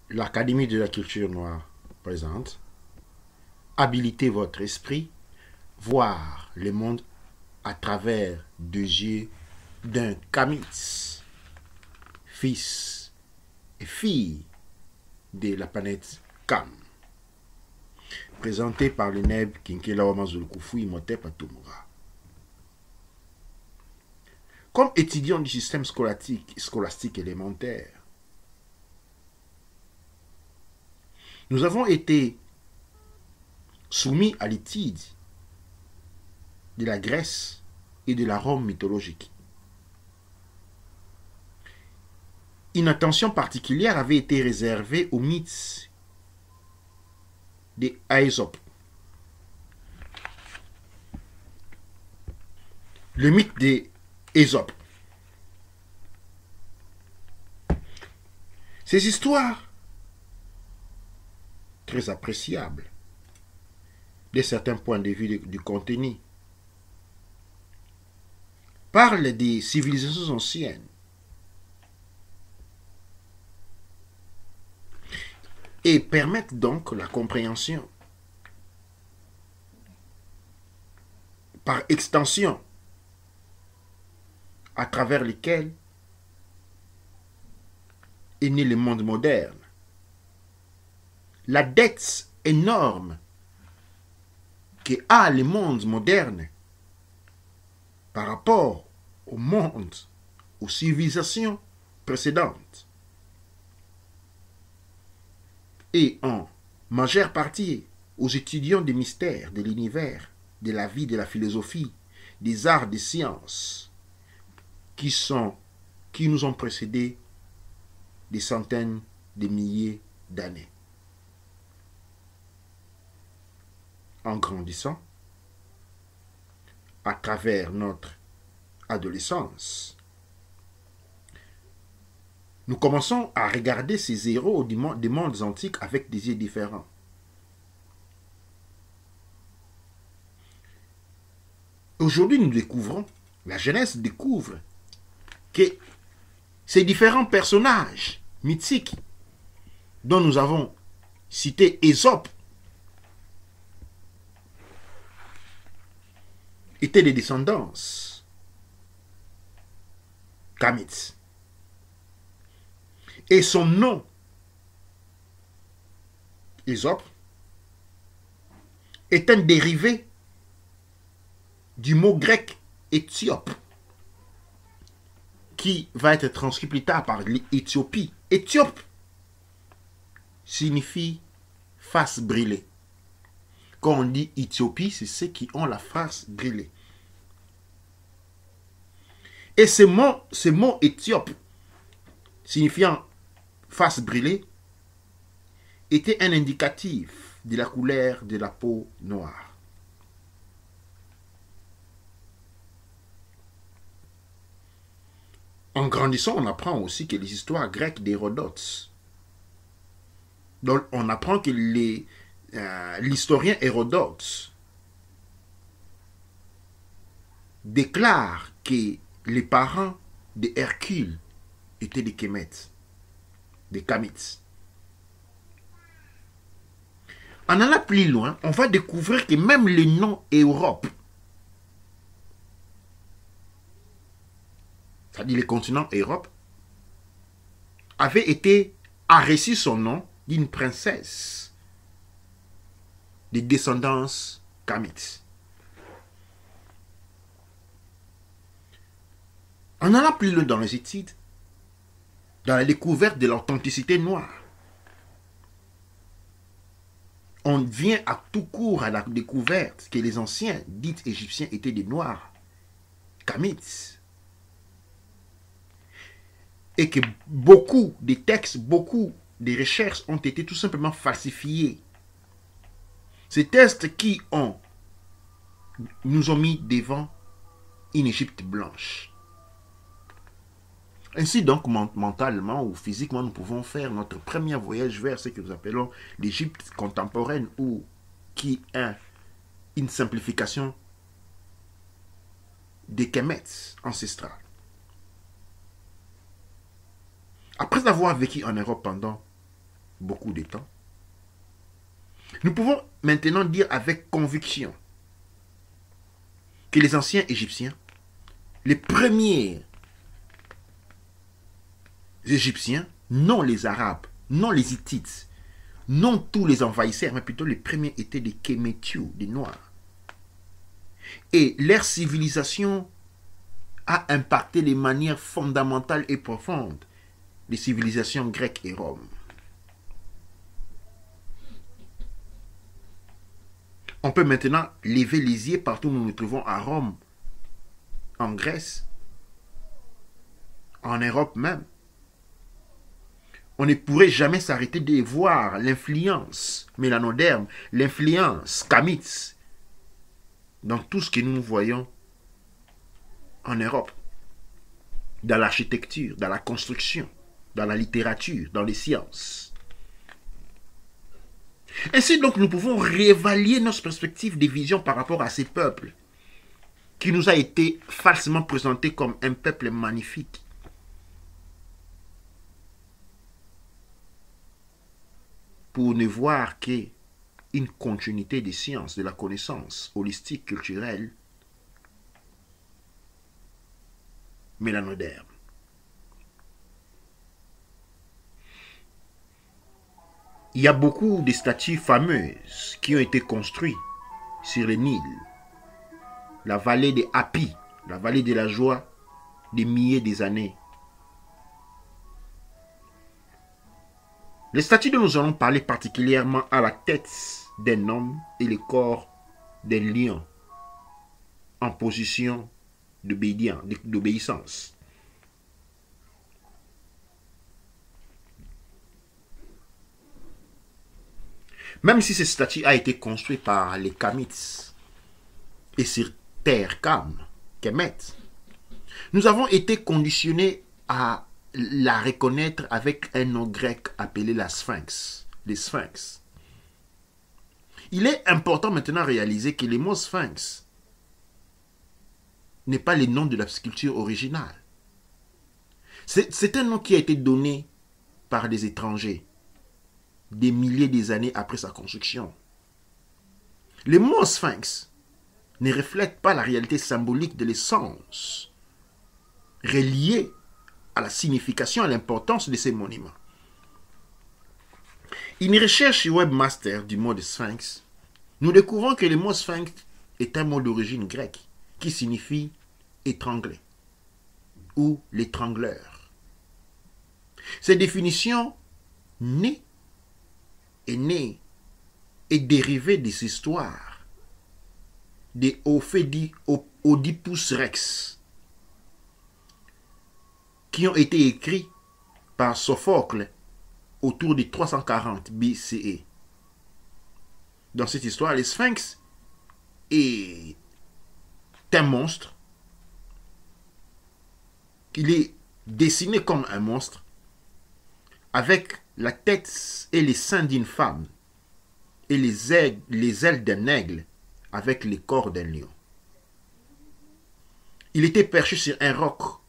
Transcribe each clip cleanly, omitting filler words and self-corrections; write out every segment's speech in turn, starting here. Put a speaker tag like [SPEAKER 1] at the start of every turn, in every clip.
[SPEAKER 1] L'Académie de la culture noire présente habilitez votre esprit, voir le monde à travers deux yeux d'un Kamitz, fils et fille de la planète Kam. Présenté par le Neb Kinkela Wamazulukufu Imhotep Atumura. Comme étudiant du système scolastique élémentaire, nous avons été soumis à l'étude de la Grèce et de la Rome mythologique. Une attention particulière avait été réservée aux mythes d'Aésope. Le mythe d'Ésope. Ces histoires, très appréciables, de certains points de vue du contenu, parlent des civilisations anciennes et permettent donc la compréhension, par extension, à travers lesquels est né le monde moderne. La dette énorme que a le monde moderne par rapport au monde, aux civilisations précédentes, et en majeure partie aux étudiants des mystères de l'univers, de la vie, de la philosophie, des arts, des sciences, qui nous ont précédés des centaines de milliers d'années. En grandissant, à travers notre adolescence, nous commençons à regarder ces héros des mondes antiques avec des yeux différents. Aujourd'hui, nous découvrons, la jeunesse découvre que ces différents personnages mythiques dont nous avons cité Ésope étaient des descendances Kamitz. Et son nom, Ésope, est un dérivé du mot grec éthiope, qui va être transcrit plus tard par l'Éthiopie. Éthiope signifie face brûlée. Quand on dit Éthiopie, c'est ceux qui ont la face brûlée. Et ce mot éthiope, signifiant face brûlée, était un indicatif de la couleur de la peau noire. En grandissant, on apprend aussi que les histoires grecques d'Hérodote. Donc, on apprend que l'historien Hérodote déclare que les parents de Hercule étaient des Kémètes, des Kamitz. En allant plus loin, on va découvrir que même le nom Europe, c'est-à-dire le continent Europe, a reçu son nom d'une princesse de descendance Kamitz. En allant plus loin dans les études, dans la découverte de l'authenticité noire, on vient à tout court à la découverte que les anciens, dits égyptiens, étaient des noirs, Kamitz. Et que beaucoup de textes, beaucoup de recherches ont été tout simplement falsifiés. Ces textes qui nous ont mis devant une Égypte blanche. Ainsi donc, mentalement ou physiquement, nous pouvons faire notre premier voyage vers ce que nous appelons l'Égypte contemporaine, ou qui est une simplification des Kémètes ancestrales. Après avoir vécu en Europe pendant beaucoup de temps, nous pouvons maintenant dire avec conviction que les anciens Égyptiens, les premiers Égyptiens, non les Arabes, non les Hittites, non tous les envahisseurs, mais plutôt les premiers étaient des Kémétiou, des Noirs. Et leur civilisation a impacté de manière fondamentale et profonde les civilisations grecques et romaines. On peut maintenant lever les yeux partout où nous nous trouvons, à Rome, en Grèce, en Europe même. On ne pourrait jamais s'arrêter de voir l'influence mélanoderme, l'influence kamite dans tout ce que nous voyons en Europe, dans l'architecture, dans la construction, dans la littérature, dans les sciences. Ainsi donc, nous pouvons réévaluer notre perspective des visions par rapport à ces peuples qui nous a été falsement présenté comme un peuple magnifique. Pour ne voir qu'une continuité des sciences, de la connaissance holistique, culturelle, mélanoderme. Il y a beaucoup de statues fameuses qui ont été construites sur le Nil, la vallée des Hapi, la vallée de la joie, des milliers d'années. Les statues dont nous allons parler particulièrement à la tête d'un homme et le corps d'un lion en position d'obéissance. Même si cette statue a été construite par les Kamites et sur terre Kemet, nous avons été conditionnés à la reconnaître avec un nom grec appelé la Sphinx, les Sphinx. Il est important maintenant de réaliser que le mot Sphinx n'est pas le nom de la sculpture originale. C'est un nom qui a été donné par des étrangers des milliers d'années après sa construction. Le mot Sphinx ne reflète pas la réalité symbolique de l'essence reliée à la signification et à l'importance de ces monuments. Une recherche sur Webmaster du mot de Sphinx, nous découvrons que le mot Sphinx est un mot d'origine grecque qui signifie étrangler ou l'étrangleur. Cette définition est née et dérivée des histoires des Oedipus Rex qui ont été écrits par Sophocle autour de 340 BCE. Dans cette histoire, le Sphinx est un monstre. Il est dessiné comme un monstre avec la tête et les seins d'une femme et les ailes d'un aigle avec les corps d'un lion. Il était perché sur un roc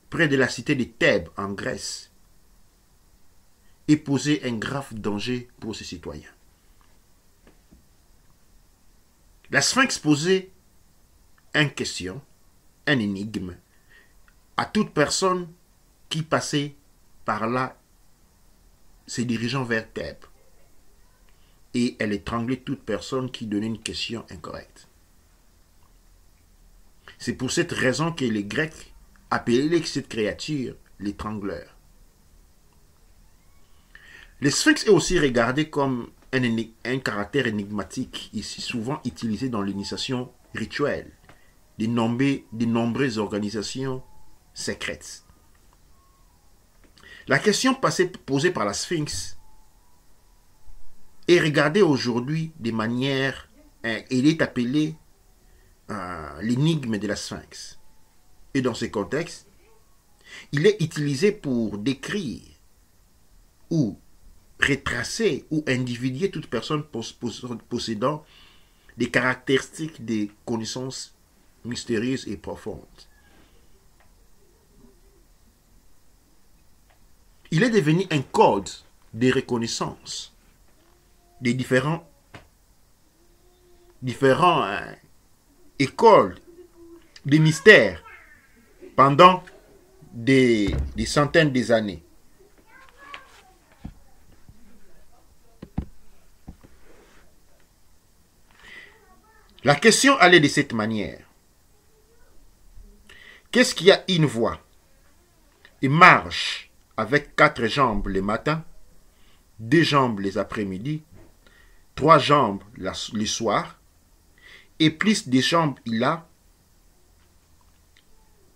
[SPEAKER 1] près de la cité de Thèbes en Grèce et posait un grave danger pour ses citoyens. La Sphinx posait une question, un énigme, à toute personne qui passait par là, se dirigeant vers Thèbes. Et elle étranglait toute personne qui donnait une question incorrecte. C'est pour cette raison que les Grecs appelaient cette créature l'étrangleur. Le Sphinx est aussi regardé comme un caractère énigmatique, ici souvent utilisé dans l'initiation rituelle de nombreuses organisations secrètes. La question posée par la Sphinx est regardée aujourd'hui de manière, elle est appelée l'énigme de la Sphinx. Et dans ce contexte, il est utilisé pour décrire ou retracer ou individuer toute personne possédant des caractéristiques des connaissances mystérieuses et profondes. Il est devenu un code des reconnaissances, des différents écoles, des mystères pendant des centaines d'années. La question allait de cette manière. Qu'est-ce qui a une voix et marche avec 4 jambes le matin, 2 jambes les après-midi, 3 jambes le soir, et plus de jambes il a,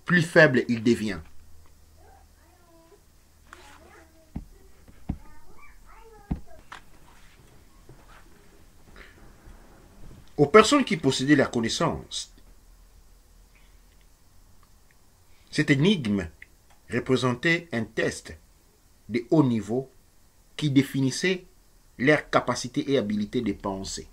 [SPEAKER 1] plus faible il devient. Aux personnes qui possédaient la connaissance, cette énigme représentait un test de haut niveau qui définissait leur capacité et habilité de penser.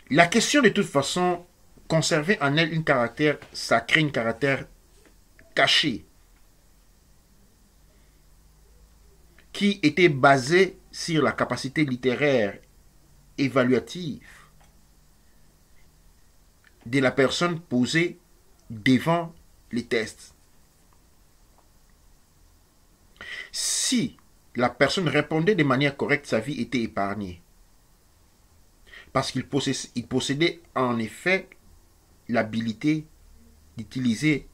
[SPEAKER 1] La question, de toute façon, conservait en elle un caractère sacré, un caractère caché, qui était basé sur la capacité littéraire évaluative de la personne posée devant les tests. Si la personne répondait de manière correcte, sa vie était épargnée. Parce qu'il possédait en effet l'habilité d'utiliser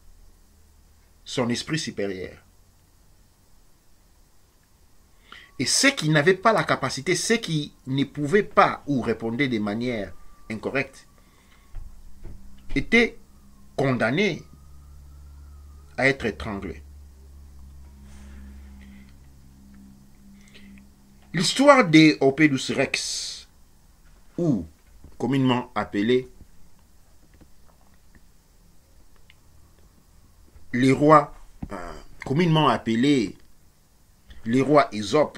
[SPEAKER 1] son esprit supérieur. Et ceux qui n'avaient pas la capacité, ceux qui ne pouvaient pas ou répondaient de manière incorrecte, étaient condamnés à être étranglés. L'histoire des Opedus Rex, ou communément appelé les rois, communément appelés les rois Ésope,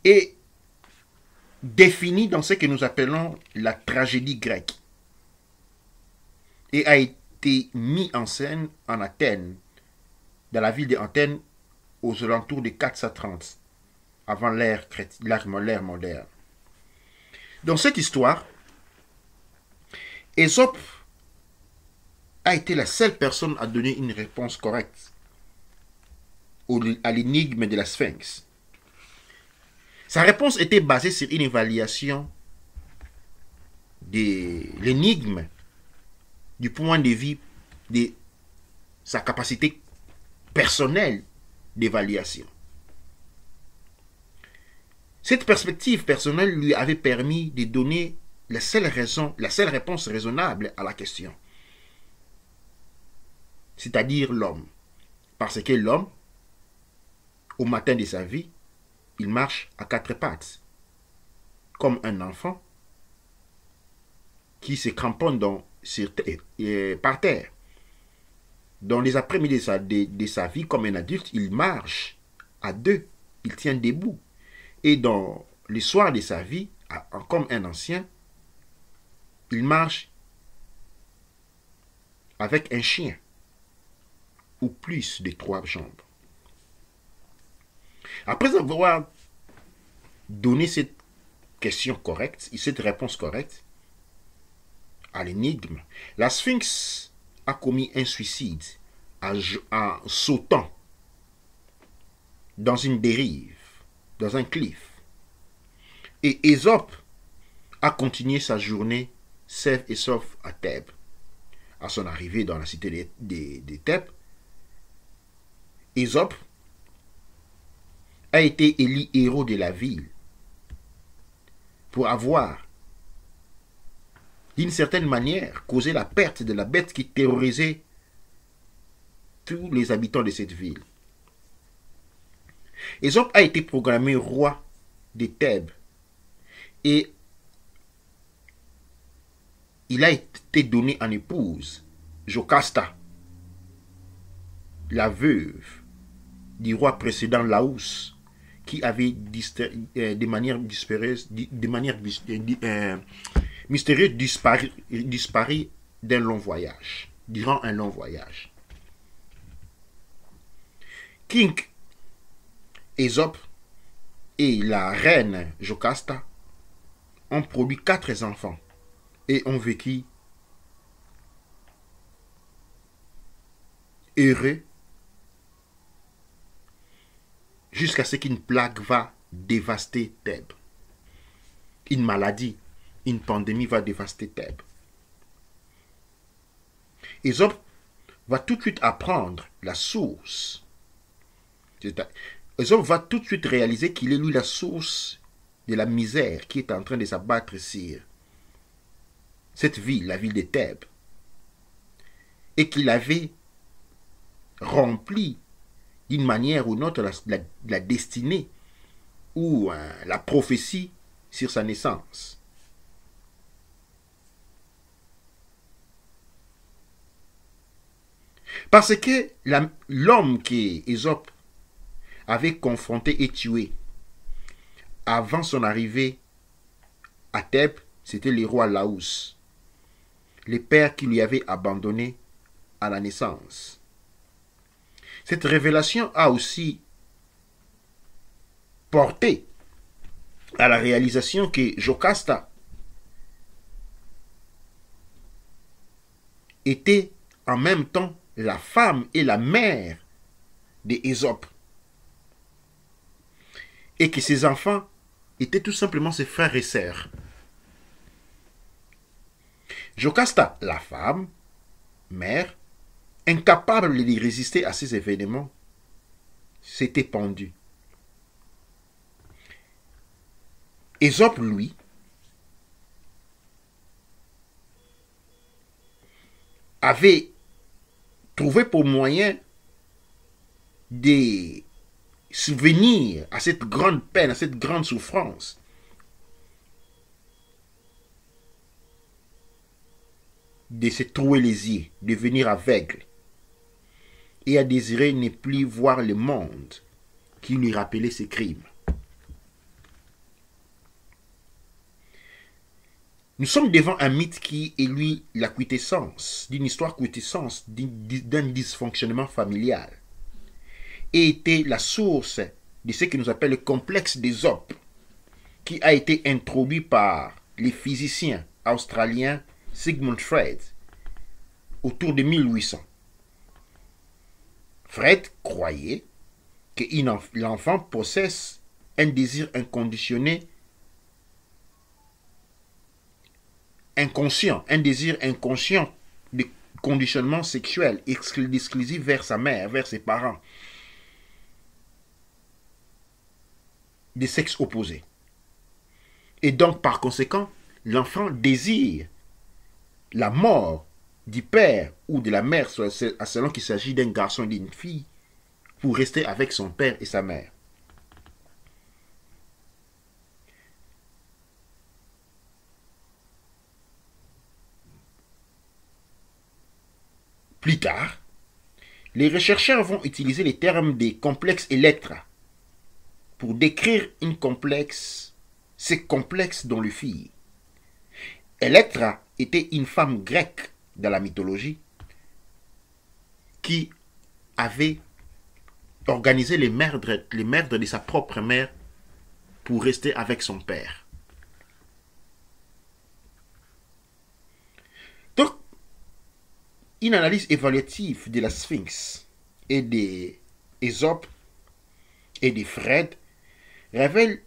[SPEAKER 1] est défini dans ce que nous appelons la tragédie grecque et a été mis en scène en Athènes, dans la ville d'Athènes, aux alentours de 430 avant l'ère moderne. Dans cette histoire, Ésope a été la seule personne à donner une réponse correcte à l'énigme de la Sphinx. Sa réponse était basée sur une évaluation de l'énigme du point de vue de sa capacité personnelle d'évaluation. Cette perspective personnelle lui avait permis de donner la seule réponse raisonnable à la question, c'est-à-dire l'homme. Parce que l'homme, au matin de sa vie, il marche à 4 pattes, comme un enfant qui se cramponne par terre. Dans les après-midi de sa vie, comme un adulte, il marche à 2, il tient debout. Et dans les soirs de sa vie, comme un ancien, il marche avec un chien, ou plus de 3 jambes. Après avoir donné cette question correcte, cette réponse correcte à l'énigme, la Sphinx a commis un suicide en sautant dans une dérive, dans un cliff. Et Ésope a continué sa journée saine et sauf à Thèbes. À son arrivée dans la cité de Thèbes, Ésope a été élu héros de la ville pour avoir, d'une certaine manière, causé la perte de la bête qui terrorisait tous les habitants de cette ville. Ésope a été proclamé roi de Thèbes et il a été donné en épouse Jocasta, la veuve du roi précédent Laos, qui avait de manière mystérieuse disparu d'un long voyage, durant un long voyage. King Ésope et la reine Jocasta ont produit 4 enfants et ont vécu heureux jusqu'à ce qu'une plague va dévaster Thèbes. Une maladie, une pandémie va dévaster Thèbes. Ésope va tout de suite apprendre la source. Ésope va tout de suite réaliser qu'il est lui la source de la misère qui est en train de s'abattre sur cette ville, la ville de Thèbes, et qu'il avait rempli d'une manière ou d'une autre la destinée ou la prophétie sur sa naissance. Parce que l'homme qu'Ésope avait confronté et tué avant son arrivée à Thèbes, c'était le roi Laos, le père qui lui avait abandonné à la naissance. Cette révélation a aussi porté à la réalisation que Jocasta était en même temps la femme et la mère d'Ésope, et que ses enfants étaient tout simplement ses frères et sœurs. Jocasta, la femme, mère, incapable de résister à ces événements, s'était pendue. Ésope, lui, avait trouvé pour moyen de subvenir à cette grande peine, à cette grande souffrance, de se trouer les yeux, de devenir aveugle, et à désirer ne plus voir le monde qui lui rappelait ses crimes. Nous sommes devant un mythe qui est lui la quintessence d'une histoire quintessence d'un dysfonctionnement familial, et était la source de ce que nous appelons le complexe d'Ésope, qui a été introduit par les physiciens australiens Sigmund Freud autour de 1800. Freud croyait que l'enfant possède un désir inconditionné, inconscient, un désir inconscient de conditionnement sexuel exclusif vers sa mère, vers ses parents, de sexe opposé. Et donc, par conséquent, l'enfant désire la mort du père ou de la mère, selon qu'il s'agit d'un garçon et d'une fille, pour rester avec son père et sa mère. Plus tard, les chercheurs vont utiliser les termes des complexes Electra pour décrire ce complexe dans le fille. Electra était une femme grecque dans la mythologie qui avait organisé les meurtres de sa propre mère pour rester avec son père. Donc, une analyse évaluative de la Sphinx et des Ésope et des Freud révèle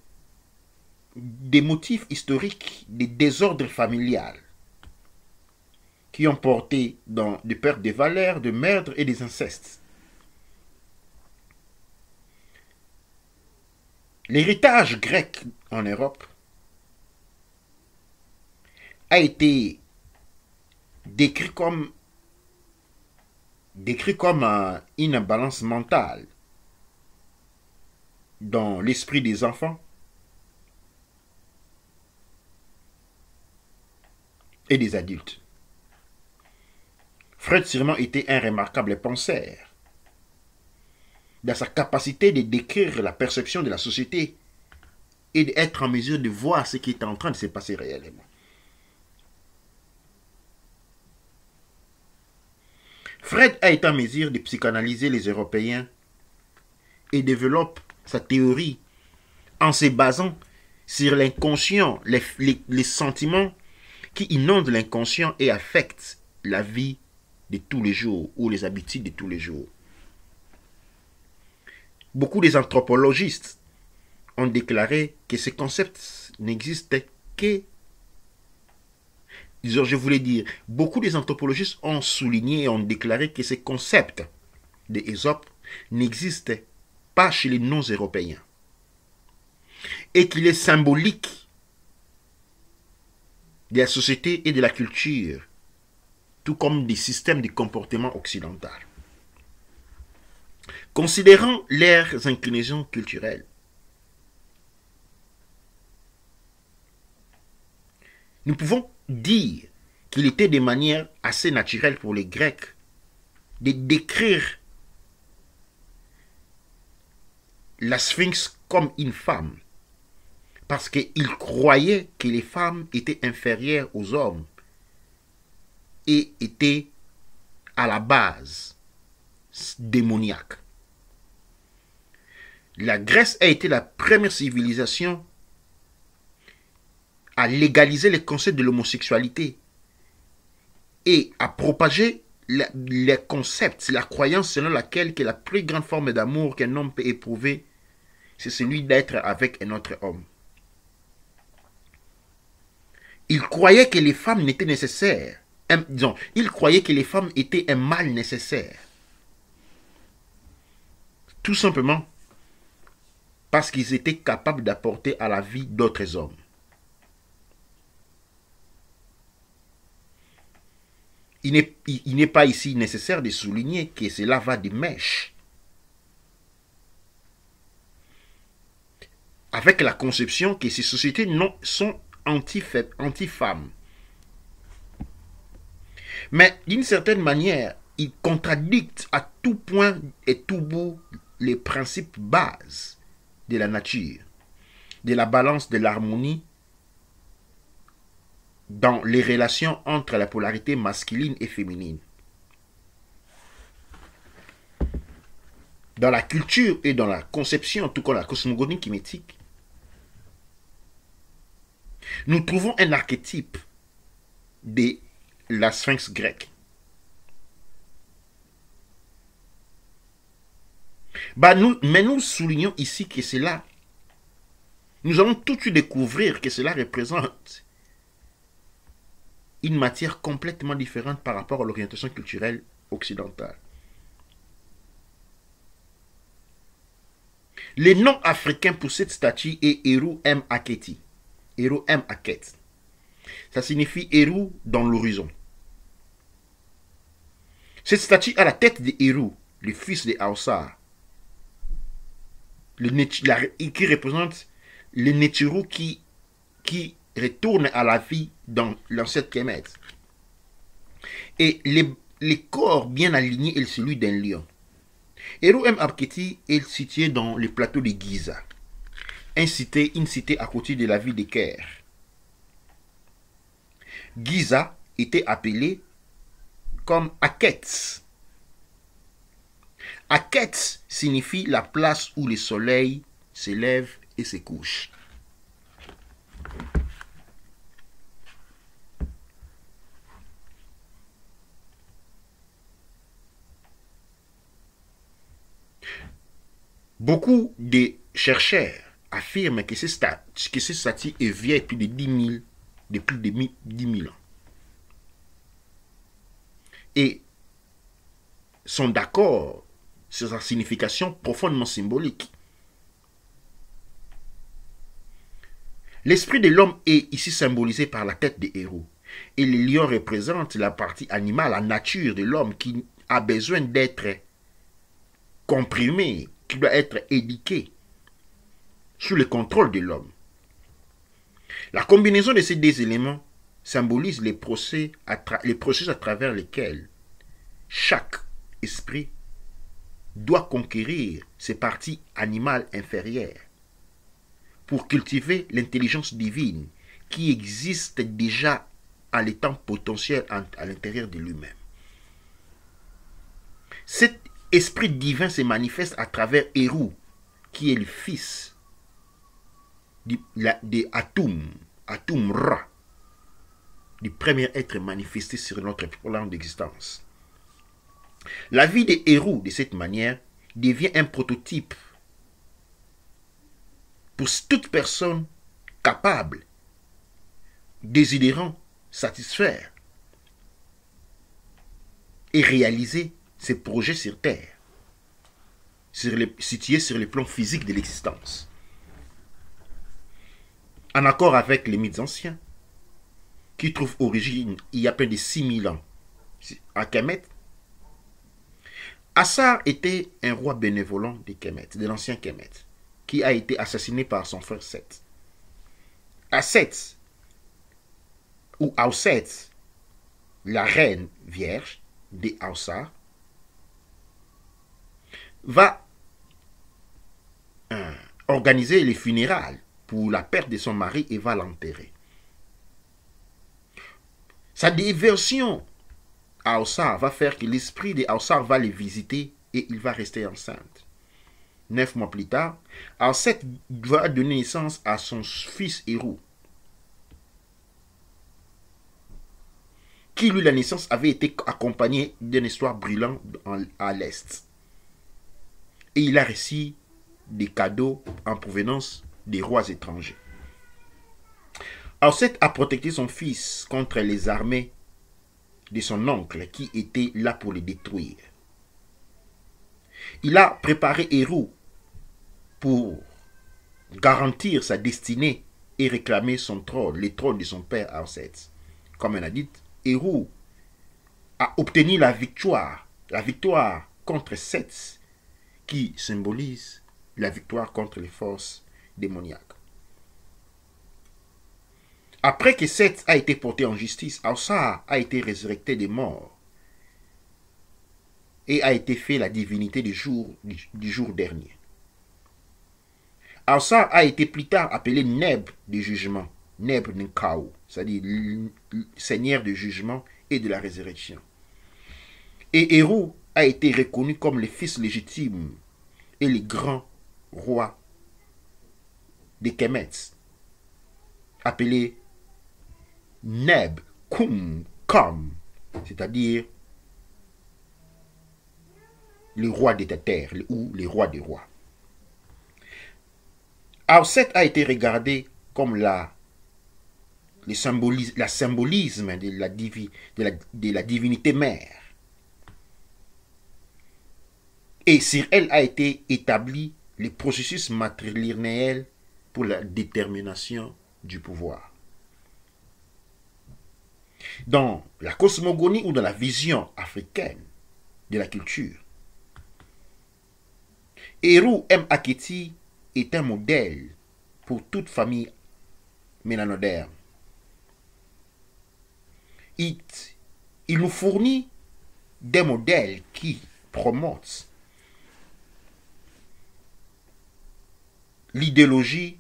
[SPEAKER 1] des motifs historiques des désordres familiales qui ont porté dans des pertes de valeurs, de meurtres et des incestes. L'héritage grec en Europe a été décrit comme une imbalance mentale dans l'esprit des enfants et des adultes. Freud sûrement était un remarquable penseur, dans sa capacité de décrire la perception de la société et d'être en mesure de voir ce qui est en train de se passer réellement. Freud a été en mesure de psychanalyser les Européens et développe sa théorie en se basant sur l'inconscient, les sentiments qui inondent l'inconscient et affectent la vie de tous les jours ou les habitudes de tous les jours. Beaucoup des anthropologistes ont déclaré que ces concepts n'existaient que... Je voulais dire, beaucoup des anthropologistes ont souligné et ont déclaré que ces concepts d'Ésope n'existaient pas chez les non-européens et qu'il est symbolique de la société et de la culture, tout comme des systèmes de comportement occidentaux. Considérant leurs inclinaisons culturelles, nous pouvons dire qu'il était de manière assez naturelle pour les Grecs de décrire la Sphinx comme une femme, parce qu'ils croyaient que les femmes étaient inférieures aux hommes et étaient à la base démoniaques. La Grèce a été la première civilisation à légaliser les concepts de l'homosexualité et à propager les concepts, la croyance selon laquelle que la plus grande forme d'amour qu'un homme peut éprouver, c'est celui d'être avec un autre homme. Ils croyaient que les femmes n'étaient nécessaires. Ils croyaient que les femmes étaient un mal nécessaire. Tout simplement parce qu'ils étaient capables d'apporter à la vie d'autres hommes. Il n'est pas ici nécessaire de souligner que cela va de mèche avec la conception que ces sociétés sont anti-femmes. Mais d'une certaine manière, ils contradictent à tout point et tout bout les principes bases de la nature, de la balance, de l'harmonie dans les relations entre la polarité masculine et féminine. Dans la culture et dans la conception, tout comme la cosmogonie kinétique, nous trouvons un archétype de la sphinx grecque. Mais nous soulignons ici que cela, nous allons tout de suite découvrir que cela représente une matière complètement différente par rapport à l'orientation culturelle occidentale. Le nom africain pour cette statue est Heru M. Aketi. Heru M. Aket. Ça signifie Heru dans l'horizon. Cette statue a la tête de Heru, le fils de Aoussar, qui représente le Neturu qui retourne à la vie dans l'ancêtre Kemet. Et les corps bien alignés est celui d'un lion. Heru M. Aketi est situé dans le plateau de Giza, une cité à côté de la ville de Caire. Giza était appelée comme Akets. Akets signifie la place où le soleil se lève et se couche. Beaucoup de chercheurs affirment que ce statut est vieille depuis plus de 10 000 ans. Et sont d'accord sur sa signification profondément symbolique. L'esprit de l'homme est ici symbolisé par la tête de Héros. Et le lion représente la partie animale, la nature de l'homme qui a besoin d'être comprimé, qui doit être éduqué sous le contrôle de l'homme. La combinaison de ces deux éléments symbolise les processus à travers lesquels chaque esprit doit conquérir ses parties animales inférieures pour cultiver l'intelligence divine qui existe déjà à l'état potentiel à l'intérieur de lui-même. Cet esprit divin se manifeste à travers Héru, qui est le fils de Atum Ra, du premier être manifesté sur notre plan d'existence. La vie de Héru, de cette manière, devient un prototype pour toute personne capable, désirant, satisfaire et réaliser ses projets sur Terre, situés sur le plan physique de l'existence. En accord avec les mythes anciens, qui trouvent origine il y a près de 6000 ans à Kemet, Assar était un roi bénévolent de Kemet, de l'ancien Kemet, qui a été assassiné par son frère Seth. Aset, ou Auset, la reine vierge de Aussar, va organiser les funérailles pour la perte de son mari et va l'enterrer. Sa déversion à Aussar va faire que l'esprit de Aussar va les visiter et il va rester enceinte. 9 mois plus tard, Auset va donner naissance à son fils Héru, qui lui, la naissance avait été accompagnée d'une histoire brûlante à l'est. Et il a reçu des cadeaux en provenance des rois étrangers. Auset a protégé son fils contre les armées de son oncle qui était là pour le détruire. Il a préparé Héru pour garantir sa destinée et réclamer son trône, le trône de son père Auset. Comme on a dit, Héru a obtenu la victoire contre Seth, qui symbolise la victoire contre les forces démoniaques. Après que Seth a été porté en justice, Aussar a été résurrecté des morts et a été fait la divinité du jour dernier. Aussar a été plus tard appelé Neb du jugement, Neb Nkau, c'est-à-dire seigneur du jugement et de la résurrection. Et Héru a été reconnu comme le fils légitime et le grand roi de Kemet, appelé Neb Kum Kam, c'est-à-dire le roi de ta terre ou le roi des rois. Auset a été regardé comme le symbolisme de la divinité mère. Et sur elle a été établi le processus matrilinéal pour la détermination du pouvoir. Dans la cosmogonie ou dans la vision africaine de la culture, Héru M. Aketi est un modèle pour toute famille mélanoderme. Il nous fournit des modèles qui promotent l'idéologie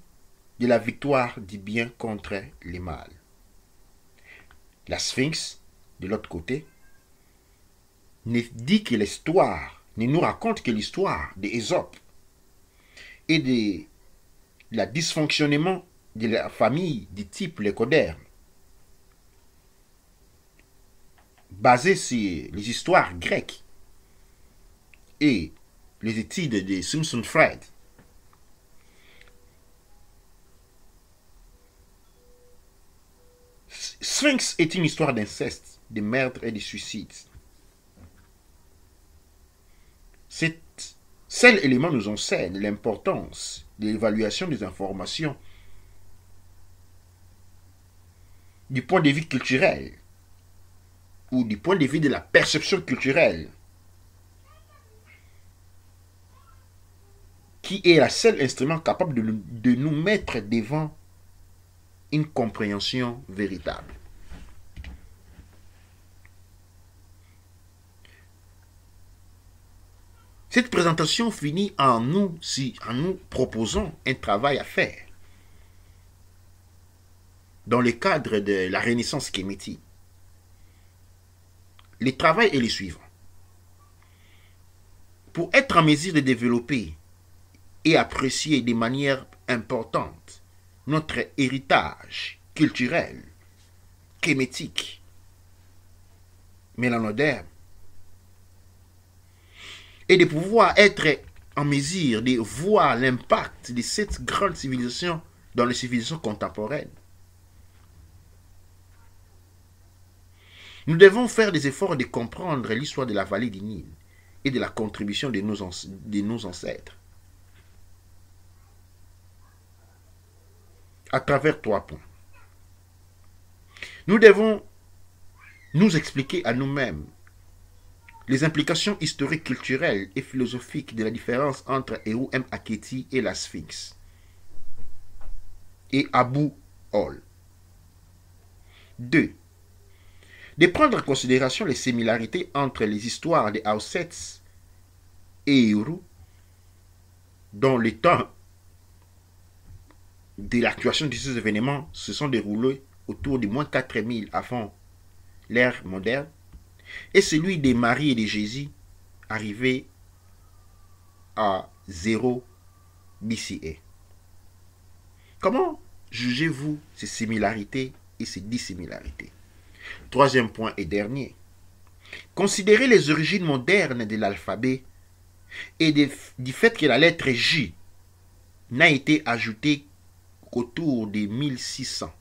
[SPEAKER 1] de la victoire du bien contre le mal. La Sphinx, de l'autre côté, ne nous raconte que l'histoire d'Ésope et de la dysfonctionnement de la famille du type lécoderme, basée sur les histoires grecques et les études de Simpson Fred. Sphinx est une histoire d'inceste, de meurtre et de suicide. Cet élément nous enseigne l'importance de l'évaluation des informations du point de vue culturel ou du point de vue de la perception culturelle, qui est le seul instrument capable de nous mettre devant une compréhension véritable. Cette présentation finit en nous proposant un travail à faire dans le cadre de la renaissance kémétique. Le travail est le suivant. Pour être en mesure de développer et apprécier de manière importante notre héritage culturel, kémétique, mélanoderme, et de pouvoir être en mesure de voir l'impact de cette grande civilisation dans les civilisations contemporaines, nous devons faire des efforts de comprendre l'histoire de la vallée du Nil et de la contribution de nos ancêtres à travers 3 points. Nous devons nous expliquer à nous-mêmes les implications historiques, culturelles et philosophiques de la différence entre Héru M. Aketi et la Sphinx et Abu Ol. 2. De prendre en considération les similarités entre les histoires des Ausetz et Héru, dont les temps de l'actuation de ces événements se sont déroulés autour de moins 4000 avant l'ère moderne, et celui des Marie et de Jésus arrivé à 0 BCE. Comment jugez-vous ces similarités et ces dissimilarités? 3e point et dernier. Considérez les origines modernes de l'alphabet et du fait que la lettre J n'a été ajoutée qu'autour de 1600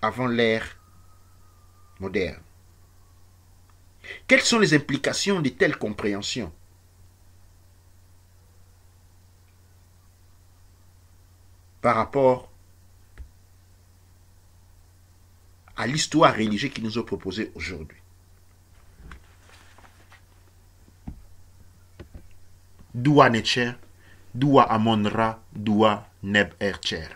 [SPEAKER 1] avant l'ère moderne. Quelles sont les implications de telles compréhensions? Par rapport à l'histoire religieuse qui nous est proposée aujourd'hui. Dua Netcher, Dua Amonra, Dua Neb Ercher.